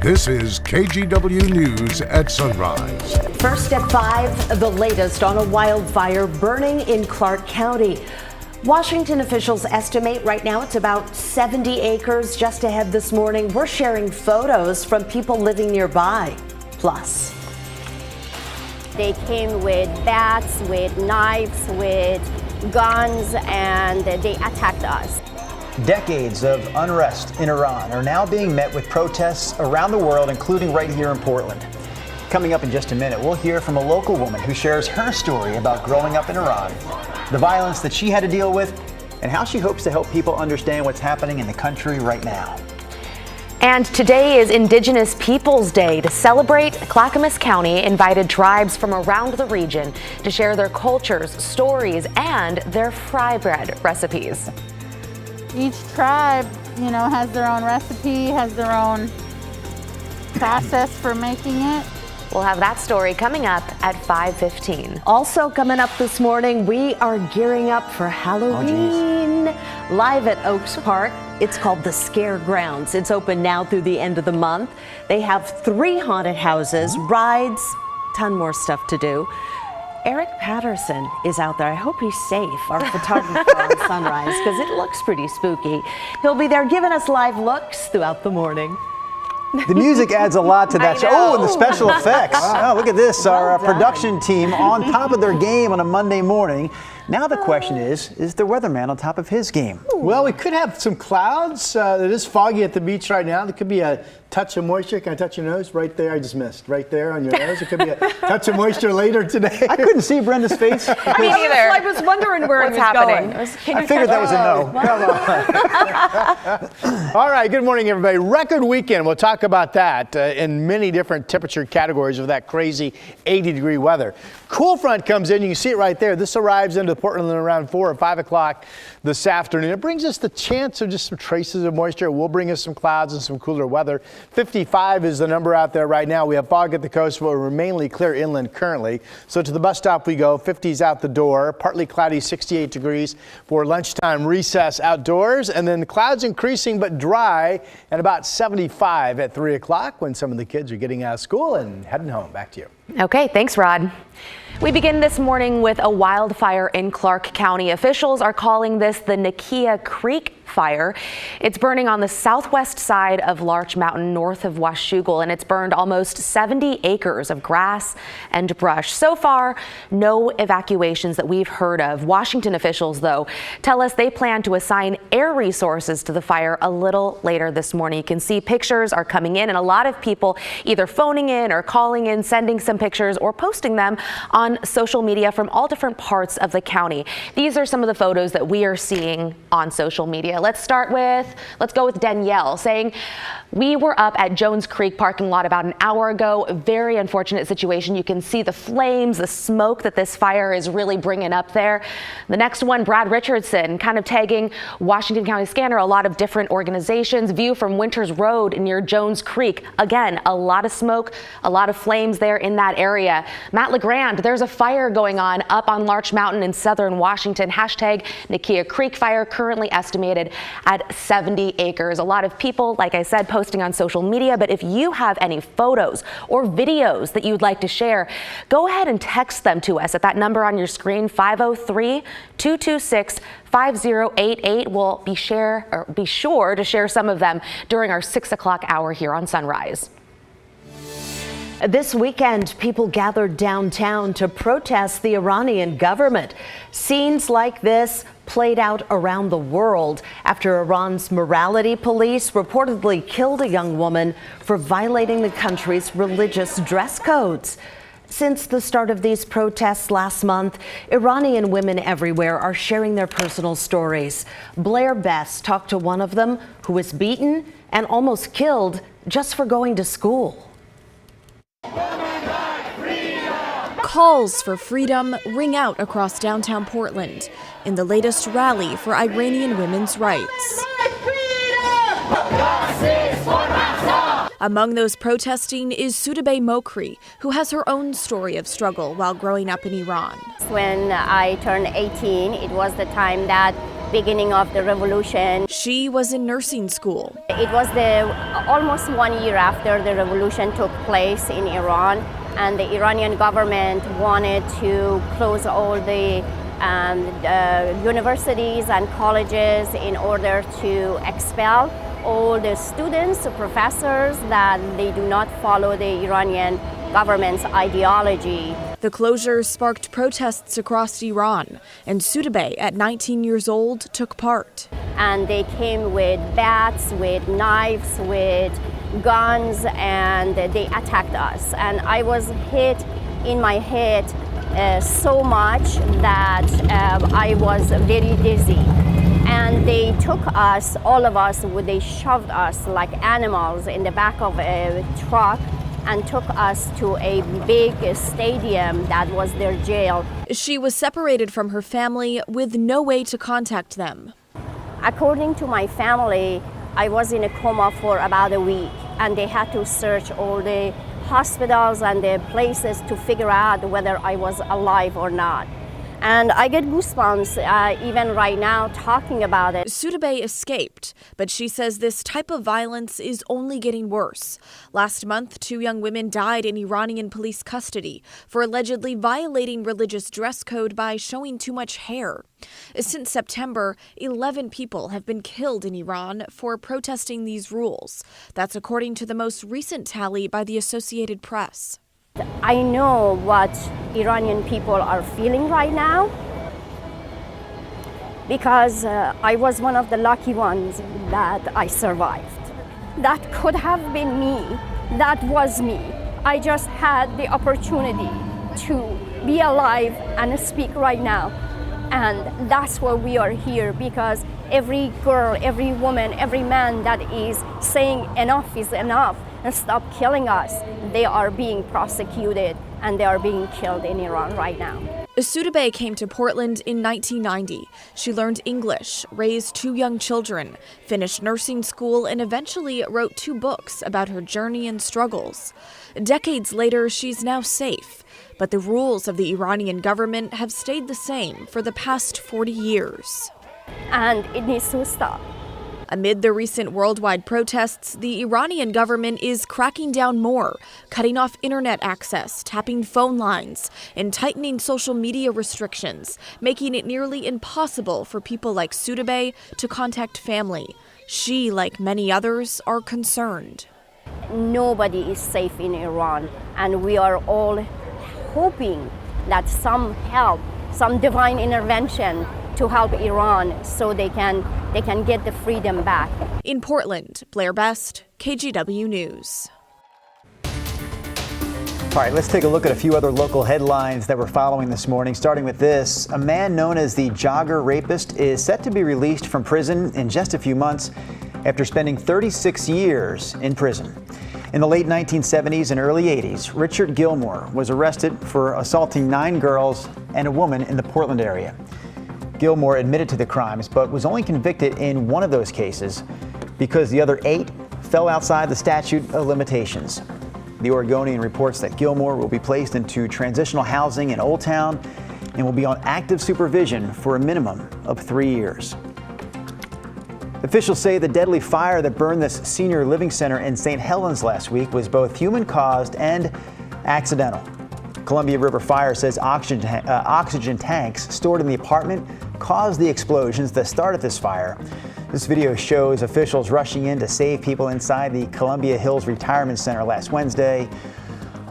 This is KGW News at Sunrise. First at 5, the latest on a wildfire burning in Clark County. Washington officials estimate right now it's about 70 acres. Just ahead this morning, we're sharing photos from people living nearby. Plus, they came with bats, with knives, with guns, and they attacked us. Decades of unrest in Iran are now being met with protests around the world, including right here in Portland. Coming up in just a minute, we'll hear from a local woman who shares her story about growing up in Iran, the violence that she had to deal with, and how she hopes to help people understand what's happening in the country right now. And today is Indigenous Peoples Day. To celebrate, Clackamas County invited tribes from around the region to share their cultures, stories, and their fry bread recipes. Each tribe, has their own recipe, has their own process for making it. We'll have that story coming up at 5:15. Also coming up this morning, we are gearing up for Halloween. Live at Oaks Park, it's called the Scare Grounds. It's open now through the end of the month. They have 3 haunted houses, rides, ton more stuff to do. Eric Patterson is out there. I hope he's safe, our photographer on Sunrise, because it looks pretty spooky. He'll be there giving us live looks throughout the morning. The music adds a lot to that show. Oh, and the special effects. Oh, look at this. Our production team on top of their game on a Monday morning. Now the question is the weatherman on top of his game? Well, we could have some clouds. It is foggy at the beach right now. There could be a touch of moisture. Can I touch your nose? Right there. I just missed. Right there on your nose. It could be a touch of moisture later today. I couldn't see Brenda's face. Me neither. I was wondering where it was happening. going. I figured that was a no. All right. Good morning, everybody. Record weekend. We'll talk about that in many different temperature categories of that crazy 80-degree weather. Cool front comes in. You can see it right there. This arrives into Portland around 4 or 5 o'clock this afternoon. It brings us the chance of just some traces of moisture. It will bring us some clouds and some cooler weather. 55 is the number out there right now. We have fog at the coast, but we're mainly clear inland currently. So to the bus stop we go. 50's out the door. Partly cloudy, 68 degrees for lunchtime recess outdoors. And then the clouds increasing but dry at about 75 at 3 o'clock when some of the kids are getting out of school and heading home. Back to you. Okay, thanks, Rod. We begin this morning with a wildfire in Clark County. Officials are calling this the Nakia Creek fire. It's burning on the southwest side of Larch Mountain north of Washougal, and it's burned almost 70 acres of grass and brush. So far, no evacuations that we've heard of. Washington officials, though, tell us they plan to assign air resources to the fire a little later this morning. You can see pictures are coming in, and a lot of people either phoning in or calling in, sending some pictures or posting them on social media from all different parts of the county. These are some of the photos that we are seeing on social media. Let's go with Danielle saying, we were up at Jones Creek parking lot about an hour ago. Very unfortunate situation. You can see the flames, the smoke that this fire is really bringing up there. The next one, Brad Richardson, kind of tagging Washington County Scanner, a lot of different organizations. View from Winters Road near Jones Creek. Again, a lot of smoke, a lot of flames there in that area. Matt LeGrand, there's a fire going on up on Larch Mountain in southern Washington. Hashtag Nakia Creek fire, currently estimated at 70 acres. A lot of people, like I said, posting on social media, but if you have any photos or videos that you'd like to share, go ahead and text them to us at that number on your screen, 503-226-5088. We'll be sure to share some of them during our 6 o'clock hour here on Sunrise. This weekend, people gathered downtown to protest the Iranian government. Scenes like this played out around the world after Iran's morality police reportedly killed a young woman for violating the country's religious dress codes. Since the start of these protests last month, Iranian women everywhere are sharing their personal stories. Blair Bess talked to one of them who was beaten and almost killed just for going to school. Calls for freedom ring out across downtown Portland in the latest rally for Iranian women's rights. Among those protesting is Sudabeh Mokri, who has her own story of struggle while growing up in Iran. When I turned 18, it was the time that beginning of the revolution. She was in nursing school. It was almost 1 year after the revolution took place in Iran, and the Iranian government wanted to close all the universities and colleges in order to expel all the students, professors that they do not follow the Iranian government's ideology. The closures sparked protests across Iran, and Sudabeh, at 19 years old, took part. And they came with bats, with knives, with guns, and they attacked us. And I was hit in my head so much that I was very dizzy. And they took us, all of us, they shoved us like animals in the back of a truck and took us to a big stadium that was their jail. She was separated from her family with no way to contact them. According to my family, I was in a coma for about a week, and they had to search all the hospitals and the places to figure out whether I was alive or not. And I get goosebumps even right now talking about it. Sudabeh escaped, but she says this type of violence is only getting worse. Last month, 2 young women died in Iranian police custody for allegedly violating religious dress code by showing too much hair. Since September, 11 people have been killed in Iran for protesting these rules. That's according to the most recent tally by the Associated Press. I know what Iranian people are feeling right now because I was one of the lucky ones that I survived. That could have been me. That was me. I just had the opportunity to be alive and speak right now. And that's why we are here, because every girl, every woman, every man that is saying enough is enough and stop killing us, they are being prosecuted and they are being killed in Iran right now. Sudabeh came to Portland in 1990. She learned English, raised 2 young children, finished nursing school, and eventually wrote 2 books about her journey and struggles. Decades later, she's now safe, but the rules of the Iranian government have stayed the same for the past 40 years. And it needs to stop. Amid the recent worldwide protests, the Iranian government is cracking down more, cutting off internet access, tapping phone lines, and tightening social media restrictions, making it nearly impossible for people like Sudabeh to contact family. She, like many others, are concerned. Nobody is safe in Iran, and we are all hoping that some help, some divine intervention to help Iran so they can get the freedom back. In Portland, Blair Best, KGW News. All right, let's take a look at a few other local headlines that we're following this morning, starting with this. A man known as the Jogger Rapist is set to be released from prison in just a few months after spending 36 years in prison. In the late 1970s and early 80s, Richard Gilmore was arrested for assaulting 9 girls and a woman in the Portland area. Gilmore admitted to the crimes, but was only convicted in one of those cases because the other 8 fell outside the statute of limitations. The Oregonian reports that Gilmore will be placed into transitional housing in Old Town and will be on active supervision for a minimum of 3 years. Officials say the deadly fire that burned this senior living center in St. Helens last week was both human-caused and accidental. Columbia River Fire says oxygen tanks stored in the apartment caused the explosions that started this fire. This video shows officials rushing in to save people inside the Columbia Hills Retirement Center last Wednesday.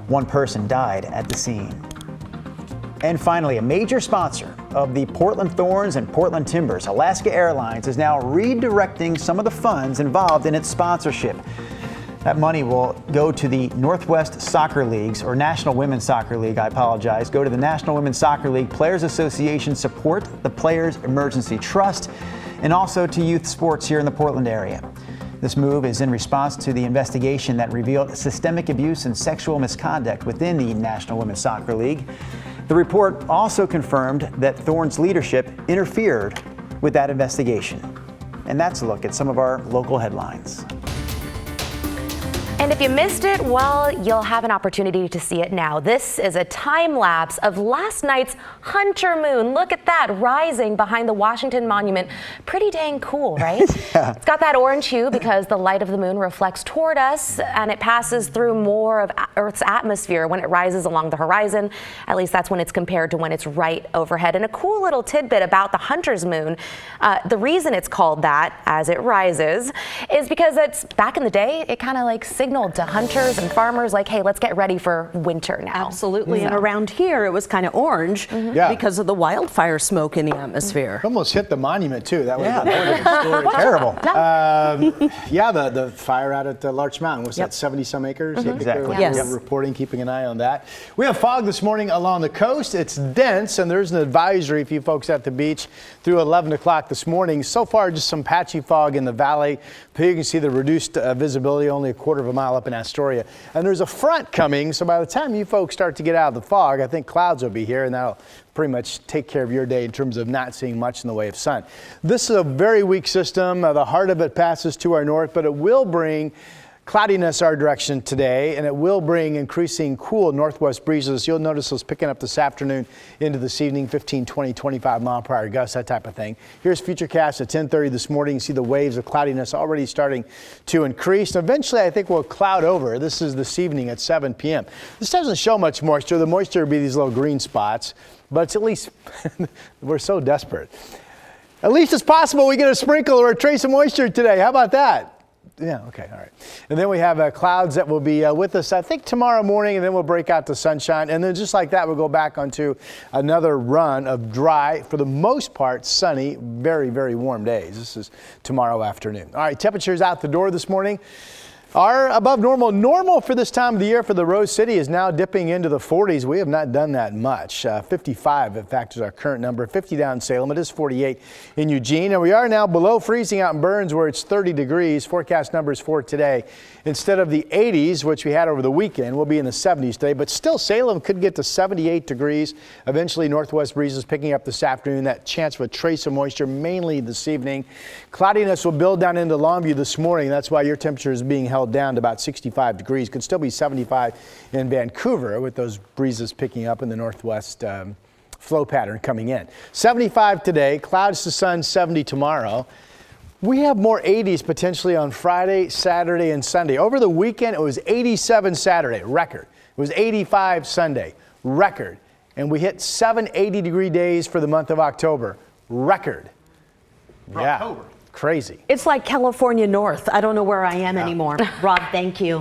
1 person died at the scene. And finally, a major sponsor of the Portland Thorns and Portland Timbers, Alaska Airlines, is now redirecting some of the funds involved in its sponsorship. That money will go to the Northwest Soccer Leagues, or National Women's Soccer League, I apologize, go to the National Women's Soccer League Players Association Support the Players Emergency Trust, and also to youth sports here in the Portland area. This move is in response to the investigation that revealed systemic abuse and sexual misconduct within the National Women's Soccer League. The report also confirmed that Thorn's leadership interfered with that investigation. And that's a look at some of our local headlines. And if you missed it, well, you'll have an opportunity to see it now. This is a time lapse of last night's Hunter moon. Look at that, rising behind the Washington Monument. Pretty dang cool, right? Yeah. It's got that orange hue because the light of the moon reflects toward us and it passes through more of Earth's atmosphere when it rises along the horizon. At least that's when it's compared to when it's right overhead. And a cool little tidbit about the Hunter's moon, the reason it's called that as it rises is because it's back in the day, it kind of like signaled to hunters and farmers like, hey, let's get ready for winter now. Absolutely. And around here, it was kind of orange because of the wildfire smoke in the atmosphere. Almost hit the monument, too. That was Terrible. Yeah, the fire out at Larch Mountain. Was that 70-some acres? Exactly. Yes. Reporting, keeping an eye on that. We have fog this morning along the coast. It's dense, and there's an advisory for you folks at the beach through 11 o'clock this morning. So far, just some patchy fog in the valley. Here you can see the reduced visibility, only a quarter of a mile up in Astoria. And there's a front coming, so by the time you folks start to get out of the fog, I think clouds will be here, and that'll pretty much take care of your day in terms of not seeing much in the way of sun. This is a very weak system. The heart of it passes to our north, but it will bring cloudiness our direction today, and it will bring increasing cool northwest breezes. You'll notice those picking up this afternoon into this evening, 15, 20, 25 mile per hour gusts, that type of thing. Here's Futurecast at 10:30 this morning. You see the waves of cloudiness already starting to increase. And eventually, I think we'll cloud over. This is this evening at 7 p.m. This doesn't show much moisture. The moisture will be these little green spots, but it's at least, we're so desperate. At least it's possible we get a sprinkle or a trace of moisture today. How about that? Yeah, okay, all right. And then we have clouds that will be with us, I think, tomorrow morning, and then we'll break out the sunshine. And then just like that, we'll go back onto another run of dry, for the most part, sunny, very, very warm days. This is tomorrow afternoon. All right, temperatures out the door this morning are above normal. Normal for this time of the year for the Rose City is now dipping into the 40s. We have not done that much. 55, in fact, is our current number. 50 down in Salem. It is 48 in Eugene. And we are now below freezing out in Burns, where it's 30 degrees. Forecast numbers for today. Instead of the 80s, which we had over the weekend, we'll be in the 70s today. But still, Salem could get to 78 degrees. Eventually, northwest breezes picking up this afternoon. That chance of a trace of moisture, mainly this evening. Cloudiness will build down into Longview this morning. That's why your temperature is being held down to about 65 degrees. Could still be 75 in Vancouver with those breezes picking up in the northwest flow pattern coming in. 75 today, clouds to sun, 70 tomorrow. We have more 80s potentially on Friday, Saturday, and Sunday. Over the weekend, it was 87 Saturday, record. It was 85 Sunday, record. And we hit 7 80-degree days for the month of October, record. Yeah. Crazy. It's like California North. I don't know where I am anymore. Rob, thank you.